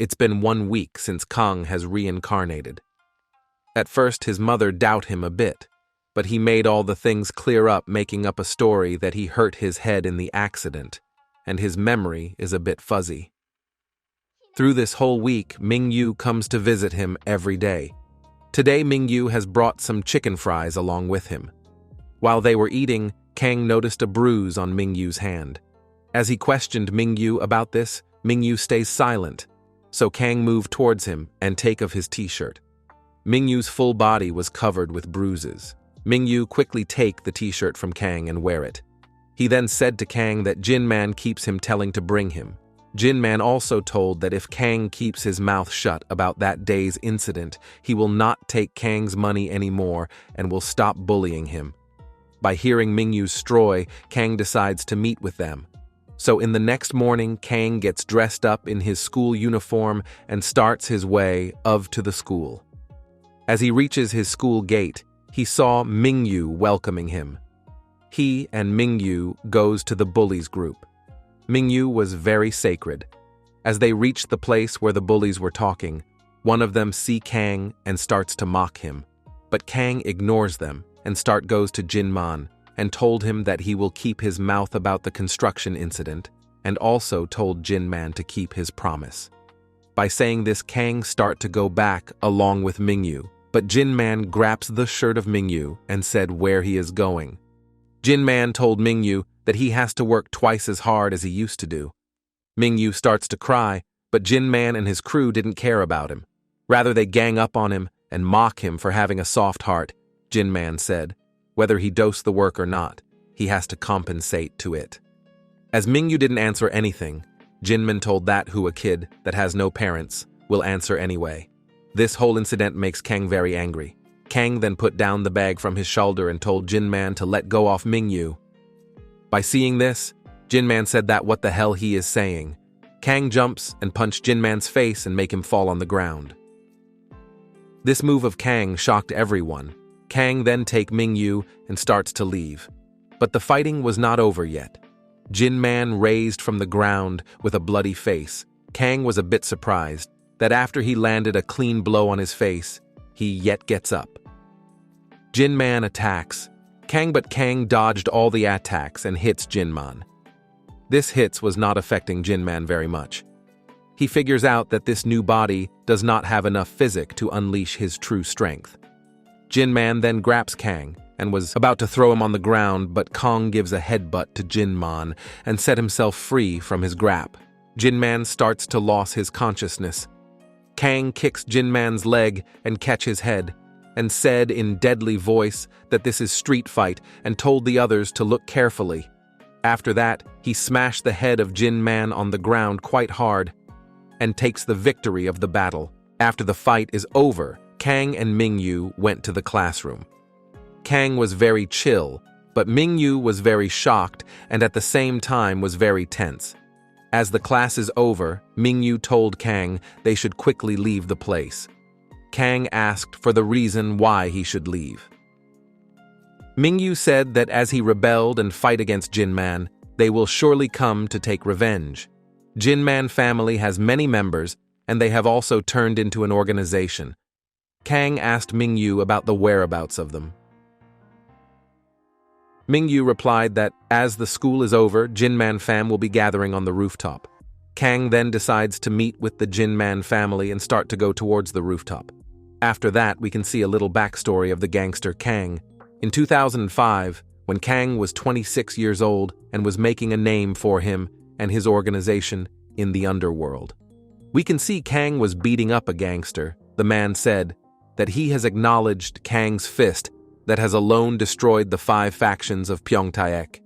It's been 1 week since Kang has reincarnated. At first, his mother doubted him a bit, but he made all the things clear up, making up a story that he hurt his head in the accident, and his memory is a bit fuzzy. Through this whole week, Mingyu comes to visit him every day. Today, Mingyu has brought some chicken fries along with him. While they were eating, Kang noticed a bruise on Mingyu's hand. As he questioned Mingyu about this, Mingyu stays silent, so Kang moved towards him and take of his t-shirt. Mingyu's full body was covered with bruises. Mingyu quickly take the t-shirt from Kang and wear it. He then said to Kang that Jin-man keeps him telling to bring him. Jin-man also told that if Kang keeps his mouth shut about that day's incident, he will not take Kang's money anymore and will stop bullying him. By hearing Mingyu's story, Kang decides to meet with them. So in the next morning, Kang gets dressed up in his school uniform and starts his way to the school. As he reaches his school gate, he saw Mingyu welcoming him. He and Mingyu goes to the bullies group. Mingyu was very sacred. As they reached the place where the bullies were talking, one of them see Kang and starts to mock him. But Kang ignores them and goes to Jin-man and told him that he will keep his mouth about the construction incident, and also told Jin-man to keep his promise. By saying this, Kang start to go back along with Mingyu, but Jin-man grabs the shirt of Mingyu and said where he is going. Jin-man told Mingyu that he has to work twice as hard as he used to do. Mingyu starts to cry, but Jin-man and his crew didn't care about him. Rather, they gang up on him and mock him for having a soft heart. Jin-man said, whether he dosed the work or not, he has to compensate to it. As Mingyu didn't answer anything, Jin-man told that who a kid that has no parents will answer anyway. This whole incident makes Kang very angry. Kang then put down the bag from his shoulder and told Jin-man to let go off Mingyu. By seeing this, Jin-man said that what the hell he is saying. Kang jumps and punched Jin-man's face and make him fall on the ground. This move of Kang shocked everyone. Kang then take Mingyu and starts to leave. But the fighting was not over yet. Jin-man raised from the ground with a bloody face. Kang was a bit surprised that after he landed a clean blow on his face, he yet gets up. Jin-man attacks Kang, but Kang dodged all the attacks and hits Jin-man. This hits was not affecting Jin-man very much. He figures out that this new body does not have enough physic to unleash his true strength. Jin-man then grabs Kang and was about to throw him on the ground, but Kang gives a headbutt to Jin-man and set himself free from his grip. Jin-man starts to lose his consciousness. Kang kicks Jin-man's leg and catch his head, and said in deadly voice that this is street fight and told the others to look carefully. After that, he smashed the head of Jin-man on the ground quite hard and takes the victory of the battle. After the fight is over, Kang and Mingyu went to the classroom. Kang was very chill, but Mingyu was very shocked and at the same time was very tense. As the class is over, Mingyu told Kang they should quickly leave the place. Kang asked for the reason why he should leave. Mingyu said that as he rebelled and fight against Jin-man, they will surely come to take revenge. Jin-man family has many members, and they have also turned into an organization. Kang asked Mingyu about the whereabouts of them. Mingyu replied that as the school is over, Jin-man fam will be gathering on the rooftop. Kang then decides to meet with the Jin-man family and start to go towards the rooftop. After that, we can see a little backstory of the gangster Kang. In 2005, when Kang was 26 years old and was making a name for him and his organization in the underworld. We can see Kang was beating up a gangster. The man said that he has acknowledged Kang's fist that has alone destroyed the 5 factions of Pyeongtaek.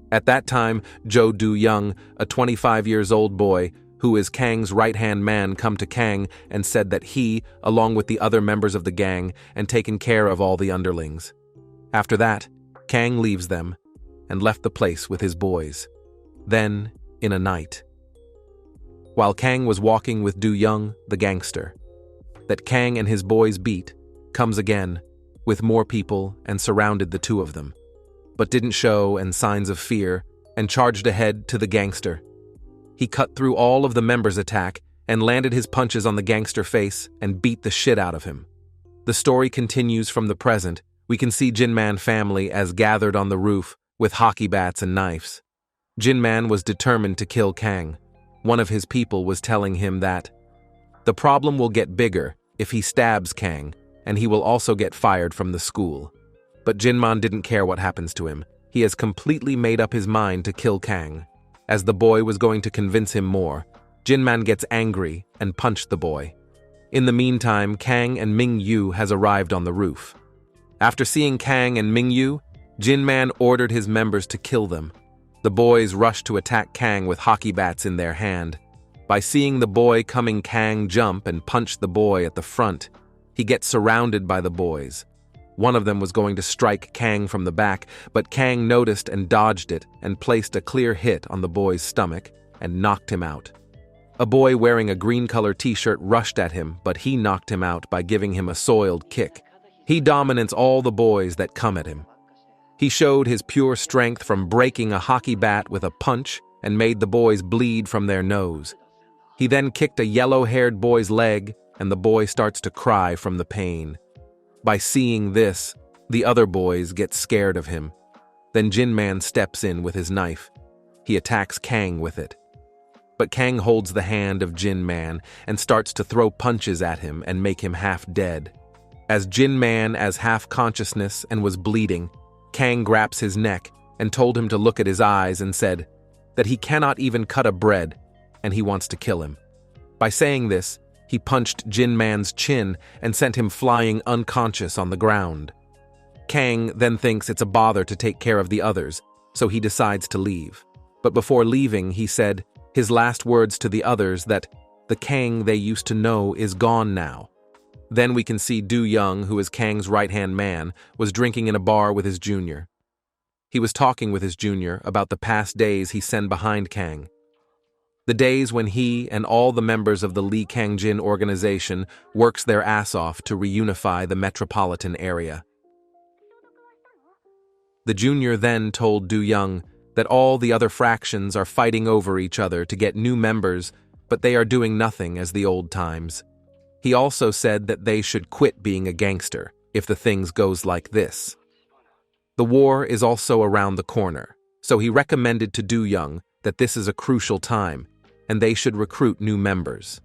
At that time, Jo Do-young, a 25-year-old boy who is Kang's right-hand man, come to Kang and said that he, along with the other members of the gang, and taken care of all the underlings. After that, Kang leaves them and left the place with his boys. Then, in a night, while Kang was walking with Do-young, the gangster, that Kang and his boys beat, comes again, with more people and surrounded the two of them, but didn't show any signs of fear and charged ahead to the gangster. He cut through all of the members' attack and landed his punches on the gangster face and beat the shit out of him. The story continues from the present. We can see Jin-man family as gathered on the roof with hockey bats and knives. Jin-man was determined to kill Kang. One of his people was telling him that the problem will get bigger if he stabs Kang, and he will also get fired from the school. But Jin-man didn't care what happens to him. He has completely made up his mind to kill Kang. As the boy was going to convince him more, Jin-man gets angry and punched the boy. In the meantime, Kang and Ming-yu has arrived on the roof. After seeing Kang and Ming-yu, Jin-man ordered his members to kill them. The boys rushed to attack Kang with hockey bats in their hand. By seeing the boy coming, Kang jump and punch the boy at the front. He gets surrounded by the boys. One of them was going to strike Kang from the back, but Kang noticed and dodged it and placed a clear hit on the boy's stomach and knocked him out. A boy wearing a green-colored t-shirt rushed at him, but he knocked him out by giving him a soiled kick. He dominates all the boys that come at him. He showed his pure strength from breaking a hockey bat with a punch and made the boys bleed from their nose. He then kicked a yellow-haired boy's leg, and the boy starts to cry from the pain. By seeing this, the other boys get scared of him. Then Jin-man steps in with his knife. He attacks Kang with it. But Kang holds the hand of Jin-man and starts to throw punches at him and make him half dead. As Jin-man as half consciousness and was bleeding, Kang grabs his neck and told him to look at his eyes and said that he cannot even cut a bread and he wants to kill him. By saying this, he punched Jin-man's chin and sent him flying unconscious on the ground. Kang then thinks it's a bother to take care of the others, so he decides to leave. But before leaving, he said his last words to the others that the Kang they used to know is gone now. Then we can see Do-young, who is Kang's right-hand man, was drinking in a bar with his junior. He was talking with his junior about the past days he sent behind Kang. The days when he and all the members of the Lee Kang-jin organization works their ass off to reunify the metropolitan area. The junior then told Do-young that all the other fractions are fighting over each other to get new members, but they are doing nothing as the old times. He also said that they should quit being a gangster if the things goes like this. The war is also around the corner, so he recommended to Do-young that this is a crucial time, and they should recruit new members.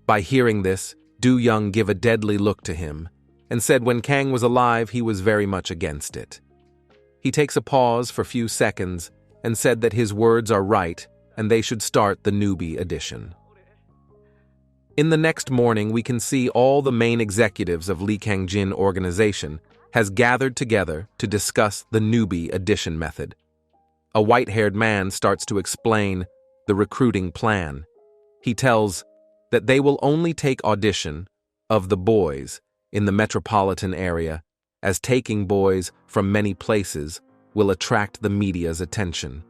By hearing this, Do-young gave a deadly look to him, and said when Kang was alive he was very much against it. He takes a pause for a few seconds and said that his words are right and they should start the newbie edition. In the next morning, we can see all the main executives of Lee Kang-jin organization has gathered together to discuss the newbie addition method. A white-haired man starts to explain the recruiting plan. He tells that they will only take audition of the boys in the metropolitan area, as taking boys from many places will attract the media's attention.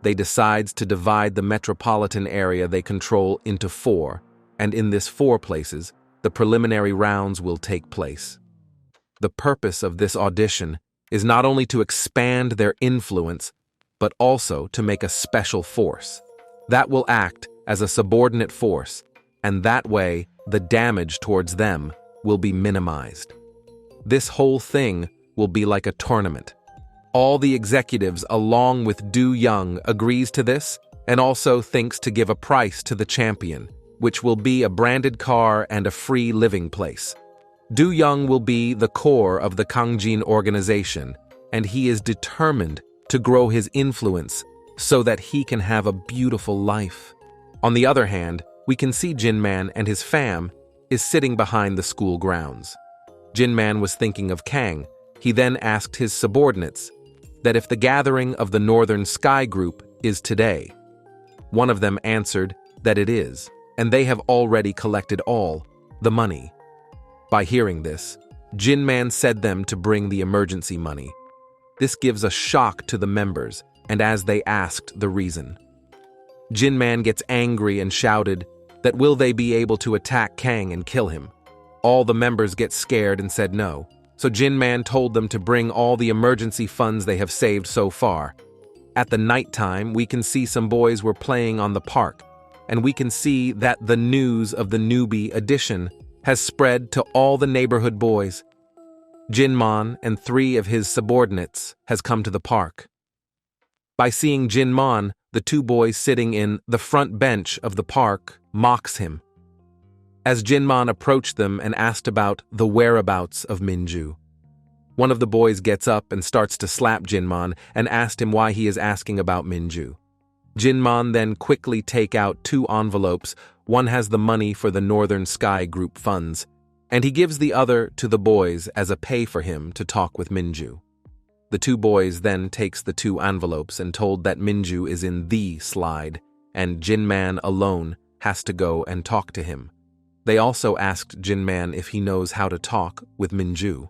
They decides to divide the metropolitan area they control into 4, and in this 4 places, the preliminary rounds will take place. The purpose of this audition is not only to expand their influence, but also to make a special force that will act as a subordinate force, and that way the damage towards them will be minimized. This whole thing will be like a tournament. All the executives, along with Do-young, agrees to this and also thinks to give a prize to the champion, which will be a branded car and a free living place. Do-young will be the core of the Kang-jin organization, and he is determined to grow his influence so that he can have a beautiful life. On the other hand, we can see Jin-man and his fam is sitting behind the school grounds. Jin-man was thinking of Kang. He then asked his subordinates that if the gathering of the Northern Sky Group is today. One of them answered that it is, and they have already collected all the money. By hearing this, Jin-man said them to bring the emergency money. This gives a shock to the members, and as they asked the reason, Jin-man gets angry and shouted that will they be able to attack Kang and kill him. All the members get scared and said no, so Jin-man told them to bring all the emergency funds they have saved so far. At the nighttime, we can see some boys were playing on the park, and we can see that the news of the newbie edition has spread to all the neighborhood boys. Jin-man and 3 of his subordinates has come to the park. By seeing Jin-man, the 2 boys sitting in the front bench of the park mocks him. As Jin-man approached them and asked about the whereabouts of Minju, one of the boys gets up and starts to slap Jin-man and asked him why he is asking about Minju. Jin-man then quickly take out 2 envelopes. One has the money for the Northern Sky Group funds, and he gives the other to the boys as a pay for him to talk with Minju. The 2 boys then takes the 2 envelopes and told that Minju is in the slide, and Jin-man alone has to go and talk to him. They also asked Jin-man if he knows how to talk with Minju.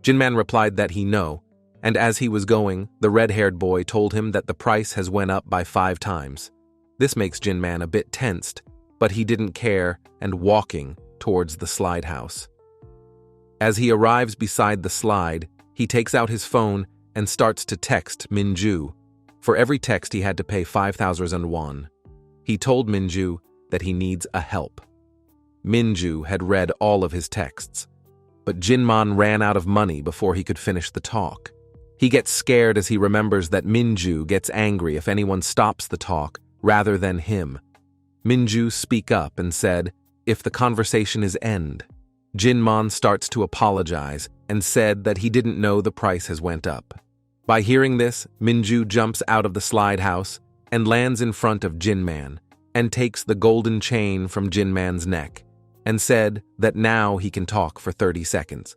Jin-man replied that he know, and as he was going, the red-haired boy told him that the price has went up by 5 times. This makes Jin-man a bit tensed, but he didn't care and walking towards the slide house. As he arrives beside the slide, he takes out his phone and starts to text Minju. For every text he had to pay 5,000 won. He told Minju that he needs a help. Minju had read all of his texts, but Jin-man ran out of money before he could finish the talk. He gets scared as he remembers that Minju gets angry if anyone stops the talk rather than him. Minju speak up and said, if the conversation is end. Jin-man starts to apologize and said that he didn't know the price has went up. By hearing this, Minju jumps out of the slide house and lands in front of Jin-man and takes the golden chain from Jin-man's neck and said that now he can talk for 30 seconds.